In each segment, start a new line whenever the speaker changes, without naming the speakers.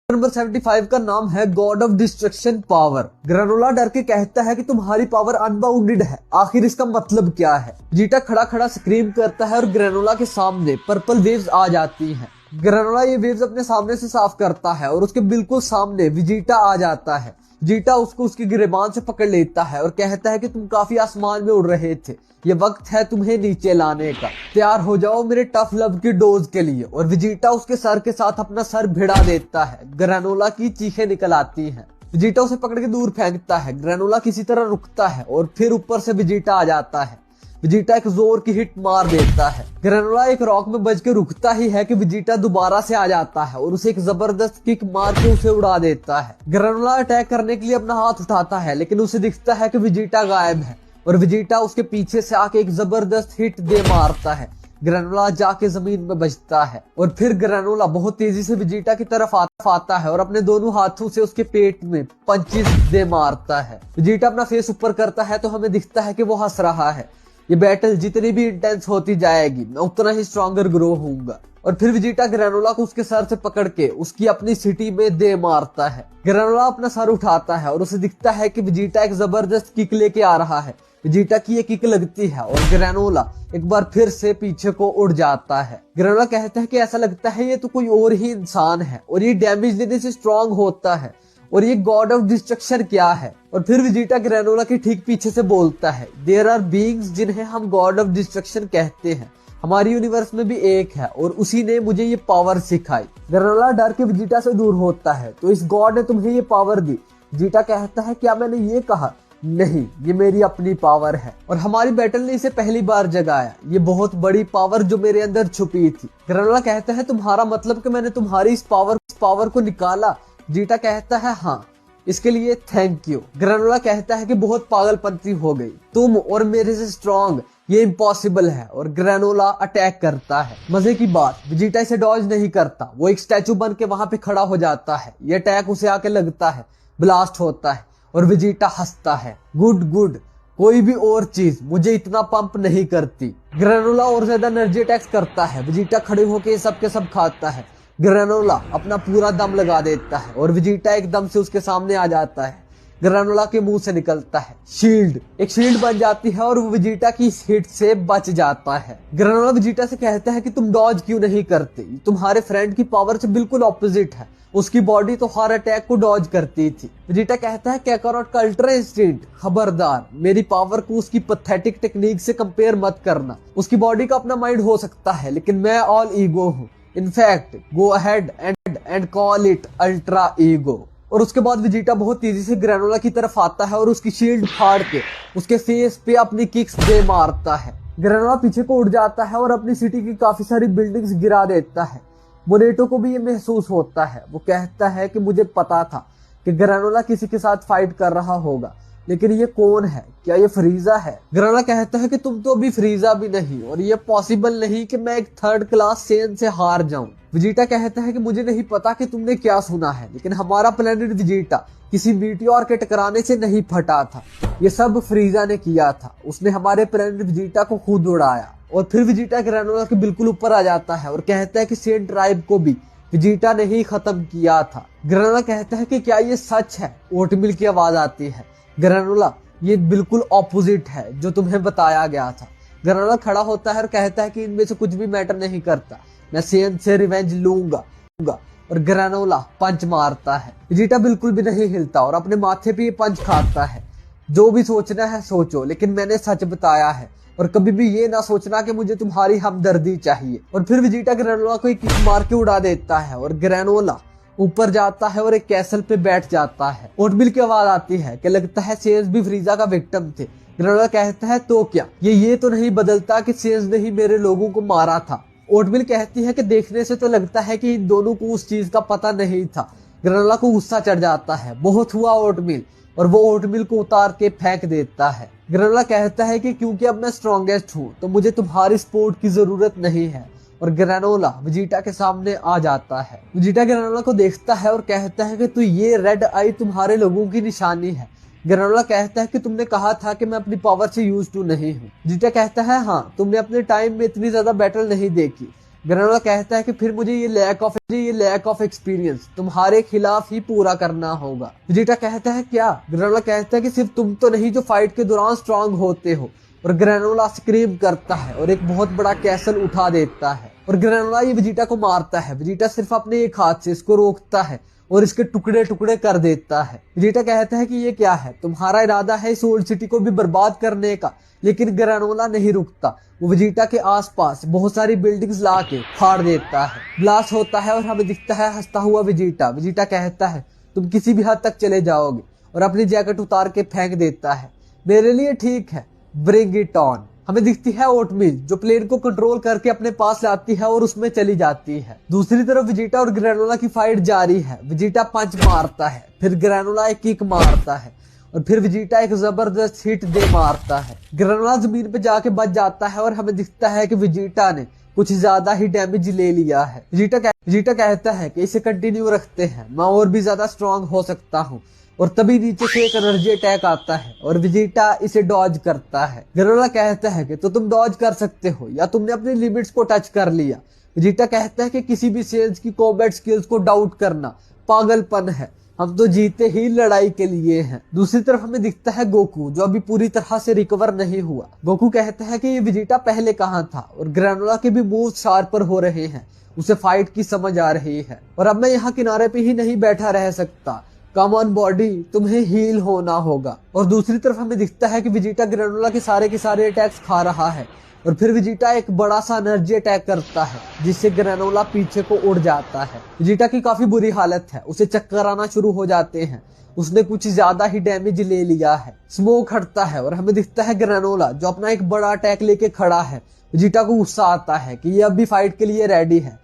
Number 75 का नाम है God of destruction power. Granola डर के कहता है कि तुम्हारी पावर अनबाउंडेड है, आखिर इसका मतलब क्या है। वेजिटा खड़ा खड़ा स्क्रीम करता है और ग्रेनोला के सामने पर्पल वेव्स आ जाती हैं। ग्रेनोला ये वेव्स अपने सामने से साफ करता है और उसके बिल्कुल सामने वेजिटा आ जाता है। वेजिटा उसको उसकी गिरेबान से पकड़ लेता है और कहता है कि तुम काफी आसमान में उड़ रहे थे, ये वक्त है तुम्हें नीचे लाने का, तैयार हो जाओ मेरे टफ लव की डोज के लिए। और वेजिटा उसके सर के साथ अपना सर भिड़ा देता है। ग्रेनोला की चीखें निकल आती हैं। वेजिटा उसे पकड़ के दूर फेंकता है। ग्रेनोला किसी तरह रुकता है और फिर ऊपर से वेजिटा आ जाता है। वेजिटा एक जोर की हिट मार देता है। ग्रेनोला एक रॉक में बज के रुकता ही है कि वेजिटा दोबारा से आ जाता है और उसे एक जबरदस्त किक मार के उसे उड़ा देता है। ग्रेनोला अटैक करने के लिए अपना हाथ उठाता है लेकिन उसे दिखता है कि वेजिटा गायब है और वेजिटा उसके पीछे से आके एक जबरदस्त हिट दे मारता है। ग्रेनोला जाके जमीन में बजता है और फिर ग्रेनोला बहुत तेजी से वेजिटा की तरफ आता है और अपने दोनों हाथों से उसके पेट में पंचेस दे मारता है। वेजिटा अपना फेस ऊपर करता है तो हमें दिखता है कि वो हंस रहा है। ये बैटल जितनी भी इंटेंस होती जाएगी मैं उतना ही स्ट्रॉन्गर ग्रो होऊंगा। और फिर वेजिटा ग्रेनोला को उसके सर से पकड़ के उसकी अपनी सिटी में दे मारता है। ग्रेनोला अपना सर उठाता है और उसे दिखता है कि वेजिटा एक जबरदस्त किक लेके आ रहा है। वेजिटा की ये किक लगती है और ग्रेनोला एक बार फिर से पीछे को उड़ जाता है। ग्रेनोला कहता है कि ऐसा लगता है ये तो कोई और ही इंसान है और ये डैमेज देने से स्ट्रॉन्ग होता है और ये गॉड ऑफ डिस्ट्रक्शन क्या है। और फिर वेजिटा ग्रेनोला के ठीक पीछे से बोलता है, देयर आर बीइंग्स जिन्हें हम गॉड ऑफ डिस्ट्रक्शन कहते हैं, हमारी यूनिवर्स में भी एक है और उसी ने मुझे ये पावर सिखाई। ग्रेनोला डर के वेजिटा से दूर होता है, तो इस गॉड ने तुम्हें ये पावर दी। वेजिटा कहता है, क्या मैंने ये कहा? नहीं, ये मेरी अपनी पावर है और हमारी बैटल ने इसे पहली बार जगाया। ये बहुत बड़ी पावर जो मेरे अंदर छुपी थी। ग्रेनोला कहता है, तुम्हारा मतलब कि मैंने तुम्हारी इस पावर को निकाला? वेजिटा कहता है, हाँ, इसके लिए थैंक यू। ग्रेनोला कहता है कि बहुत पागलपंती हो गई, तुम और मेरे से स्ट्रॉन्ग, ये इम्पॉसिबल है। और ग्रेनोला अटैक करता है। मजे की बात, वेजिटा इसे डॉज नहीं करता, वो एक स्टैचू बन के वहां पे खड़ा हो जाता है। ये अटैक उसे आके लगता है, ब्लास्ट होता है और वेजिटा हंसता है, गुड, कोई भी और चीज मुझे इतना पंप नहीं करती। ग्रेनोला और ज्यादा एनर्जी अटैक्स करता है। वेजिटा खड़े होके सब के सब खाता है। ग्रेनोला अपना पूरा दम लगा देता है और वेजिटा एकदम से उसके सामने आ जाता है। ग्रेनोला के मुंह से निकलता है शील्ड, एक शील्ड बन जाती है और वो वेजिटा की हिट से बच जाता है। ग्रेनोला वेजिटा से कहता है कि तुम डॉज क्यों नहीं करते, तुम्हारे फ्रेंड की पावर से बिल्कुल ऑपोजिट है, उसकी बॉडी तो हर अटैक को डॉज करती थी। वेजिटा कहता है, कैकारोट का अल्ट्रा इंस्टिंक्ट, खबरदार मेरी पावर को उसकी पैथेटिक टेक्निक से कंपेयर मत करना। उसकी बॉडी का अपना माइंड हो सकता है लेकिन मैं ऑल ईगो हूँ। In fact go ahead and call it ultra ego. और उसके बाद वेजिटा बहुत तेजी से ग्रेनोला की तरफ आता है और उसकी शील्ड फाड़ के उसके फेस पे अपनी किक्स दे मारता है। ग्रेनोला पीछे को उड़ जाता है और अपनी सिटी की काफी सारी बिल्डिंग्स गिरा देता है। मोनेटो को भी ये महसूस होता है। वो कहता है कि मुझे पता था कि ग्रेनोला किसी के साथ फाइट कर रहा होगा, लेकिन ये कौन है? क्या ये फ्रीजा है? ग्रेनोला कहता है कि तुम तो अभी फ्रीजा भी नहीं और ये पॉसिबल नहीं कि मैं एक थर्ड क्लास सेन से हार जाऊं। वेजिटा कहता है कि मुझे नहीं पता कि तुमने क्या सुना है, लेकिन हमारा प्लेनेट वेजिटा किसी मीटियोर के टकराने से नहीं फटा था, ये सब फ्रीजा ने किया था। उसने हमारे प्लेनेट वेजिटा को खुद उड़ाया। और फिर वेजिटा ग्रेनोला के बिल्कुल ऊपर आ जाता है और कहता है कि सेन ट्राइब को भी वेजिटा ने ही खत्म किया था। ग्रेनोला कहता है कि क्या ये सच है? ओटमिल की आवाज आती है, ग्रेनोला ये बिल्कुल ऑपोजिट है जो तुम्हें बताया गया था। ग्रेनोला खड़ा होता है और कहता है कि इनमें से कुछ भी मैटर नहीं करता, मैं सेन से रिवेंज लूंगा। और ग्रेनोला पंच मारता है। वेजिटा बिल्कुल भी नहीं हिलता और अपने माथे पे ये पंच खाता है। जो भी सोचना है सोचो, लेकिन मैंने सच बताया है और कभी भी ये ना सोचना कि मुझे तुम्हारी हमदर्दी चाहिए। और फिर वेजिटा ग्रेनोला को एक किक मार के उड़ा देता है और ग्रेनोला ऊपर जाता है और एक कैसल पे बैठ जाता है। ओटमिल की आवाज आती है कि लगता है सेंस भी फ्रीजा का विक्टिम थे। ग्रेनोला कहता है, तो क्या ये तो नहीं बदलता कि सेंस ने ही मेरे लोगों को मारा था। ओटमिल कहती है कि देखने से तो लगता है कि इन दोनों को उस चीज का पता नहीं था। ग्रेनोला को गुस्सा चढ़ जाता है, बहुत हुआ ओटमिल, और वो ओटमिल को उतार के फेंक देता है। ग्रेनोला कहता है कि क्योंकि अब मैं स्ट्रॉन्गेस्ट हूँ तो मुझे तुम्हारी सपोर्ट की जरूरत नहीं है। और ग्रेनोला वेजिटा के सामने आ जाता है। वेजिटा ग्रेनोला को देखता है और कहता है कि तो ये रेड आई तुम्हारे लोगों की निशानी है। ग्रेनोला कहता है कि तुमने कहा था कि मैं अपनी पावर से यूज टू नहीं हूँ। वेजिटा कहता है, हाँ, तुमने अपने टाइम में इतनी ज्यादा बैटल नहीं देखी, ग्रेनोला कहता है कि फिर मुझे ये लैक ऑफ एक्सपीरियंस तुम्हारे खिलाफ ही पूरा करना होगा। वेजिटा कहता है क्या? ग्रेनोला कहता है कि सिर्फ तुम तो नहीं जो फाइट के दौरान स्ट्रांग होते हो। और ग्रेनोला स्क्रीम करता है और एक बहुत बड़ा कैसल उठा देता है और ग्रेनोला ये वेजिटा को मारता है। वेजिटा सिर्फ अपने एक हाथ से इसको रोकता है और इसके टुकड़े टुकड़े कर देता है। वेजिटा कहता है कि ये क्या है? तुम्हारा इरादा है इस ओल्ड सिटी को भी बर्बाद करने का। लेकिन ग्रेनोला नहीं रुकता, वो वेजिटा के आसपास बहुत सारी बिल्डिंग्स ला के फाड़ देता है। ब्लास्ट होता है और हमें दिखता है हंसता हुआ वेजिटा। वेजिटा कहता है तुम किसी भी हद तक चले जाओगे और अपनी जैकेट उतार के फेंक देता है। मेरे लिए ठीक है, ब्रिंग इट ऑन। हमें दिखती है ओटमील जो प्लेन को कंट्रोल करके अपने पास लाती है और उसमें चली जाती है। दूसरी तरफ वेजिटा और ग्रेनोला की फाइट जारी है। वेजिटा पंच मारता है, फिर ग्रेनोला एक किक मारता है और फिर वेजिटा एक जबरदस्त हिट दे मारता है। ग्रेनोला जमीन पे जाके बच जाता है और हमें दिखता है कि वेजिटा ने कुछ ज्यादा ही डैमेज ले लिया है। वेजिटा कहता है कि इसे कंटिन्यू रखते हैं, मैं और भी ज्यादा स्ट्रांग हो सकता हूँ। और तभी नीचे से एक एनर्जी अटैक आता है और वेजिटा इसे डॉज करता है। ग्रेनोला कहता है कि तो तुम डॉज कर सकते हो या तुमने अपनी लिमिट्स को टच कर लिया। वेजिटा कहता है कि किसी भी सेल्स की कॉम्बैट स्किल्स को डाउट करना पागलपन है, हम तो जीते ही लड़ाई के लिए हैं। दूसरी तरफ हमें दिखता है गोकू जो अभी पूरी तरह से रिकवर नहीं हुआ। गोकू कहता है कि ये वेजिटा पहले कहाँ था और ग्रेनोला के भी मूव शार्पर हो रहे हैं, उसे फाइट की समझ आ रही है। और अब मैं यहाँ किनारे पे ही नहीं बैठा रह सकता, कम ऑन बॉडी, तुम्हें हील होना होगा। और दूसरी तरफ हमें दिखता है कि वेजिटा ग्रेनोला के सारे अटैक्स खा रहा है और फिर वेजिटा एक बड़ा सा एनर्जी अटैक करता है जिससे ग्रेनोला पीछे को उड़ जाता है। वेजिटा की काफी बुरी हालत है, उसे चक्कर आना शुरू हो जाते हैं, उसने कुछ ज्यादा ही डैमेज ले लिया है। स्मोक हटता है और हमें दिखता है ग्रेनोला जो अपना एक बड़ा अटैक लेके खड़ा है। वेजिटा को गुस्सा आता है कि ये अभी फाइट के लिए रेडी है,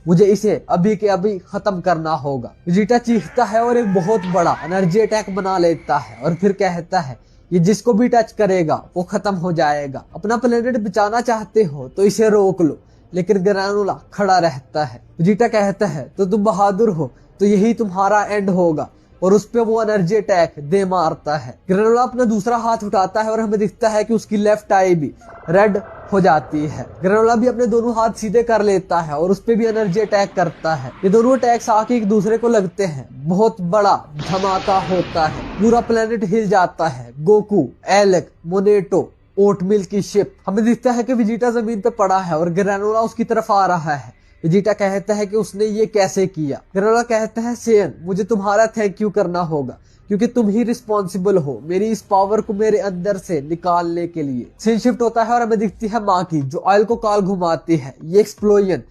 मुझे इसे अभी के अभी खत्म करना होगा। वेजिटा चीखता है और एक बहुत बड़ा एनर्जी अटैक बना लेता है और फिर कहता है ये जिसको भी टच करेगा वो खत्म हो जाएगा। अपना प्लेनेट बचाना चाहते हो तो इसे रोक लो। लेकिन ग्रेनोला खड़ा रहता है। वेजिटा कहता है तो तुम बहादुर हो तो यही तुम्हारा एंड होगा और उस पे वो एनर्जी अटैक दे मारता है। ग्रेनोला अपना दूसरा हाथ उठाता है और हमें दिखता है कि उसकी लेफ्ट आई भी रेड हो जाती है। ग्रेनोला भी अपने दोनों हाथ सीधे कर लेता है और उस पे भी एनर्जी अटैक करता है। ये दोनों अटैक्स आके एक दूसरे को लगते हैं, बहुत बड़ा धमाका होता है, पूरा प्लेनेट हिल जाता है। गोकू, एलेक, मोनेटो, ओटमील की शिप। हमें दिखता है कि वेजिटा जमीन पे पड़ा है और ग्रेनोला उसकी तरफ आ रहा है। वेजिटा कहता है कि उसने ये कैसे किया। ग्रेनोला कहता है सेन, मुझे तुम्हारा थैंक यू करना होगा क्योंकि तुम ही रिस्पॉन्सिबल हो मेरी इस पावर को मेरे अंदर से निकालने के लिए। सीन शिफ्ट होता है और हमें दिखती है माँ की जो ऑयल को काल घुमाती है। ये एक्सप्लोजन,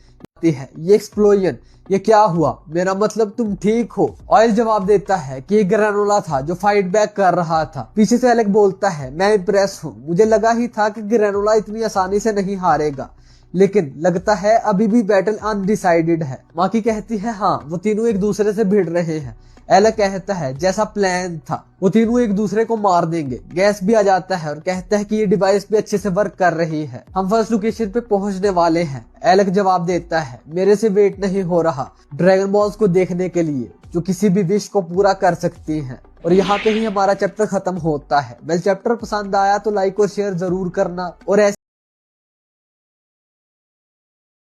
ये क्या हुआ? मेरा मतलब तुम ठीक हो? ऑयल जवाब देता है कि ये ग्रेनोला था जो फाइट बैक कर रहा था। पीछे से एलेक बोलता है मैं इम्प्रेस हूँ, मुझे लगा ही था कि ग्रेनोला इतनी आसानी से नहीं हारेगा, लेकिन लगता है अभी भी बैटल अनडिसाइडेड है। माकी कहती है हाँ, वो तीनों एक दूसरे से भिड़ रहे हैं। एलेक कहता है जैसा प्लान था, वो तीनों एक दूसरे को मार देंगे। गैस भी आ जाता है और कहता है कि ये डिवाइस भी अच्छे से वर्क कर रही है, हम फर्स्ट लोकेशन पे पहुंचने वाले हैं। एलेक जवाब देता है मेरे से वेट नहीं हो रहा ड्रैगन बॉल्स को देखने के लिए जो किसी भी विश को पूरा कर सकती हैं। और यहाँ पे ही हमारा चैप्टर खत्म होता है। वेल चैप्टर पसंद आया तो लाइक और शेयर जरूर करना और ऐसे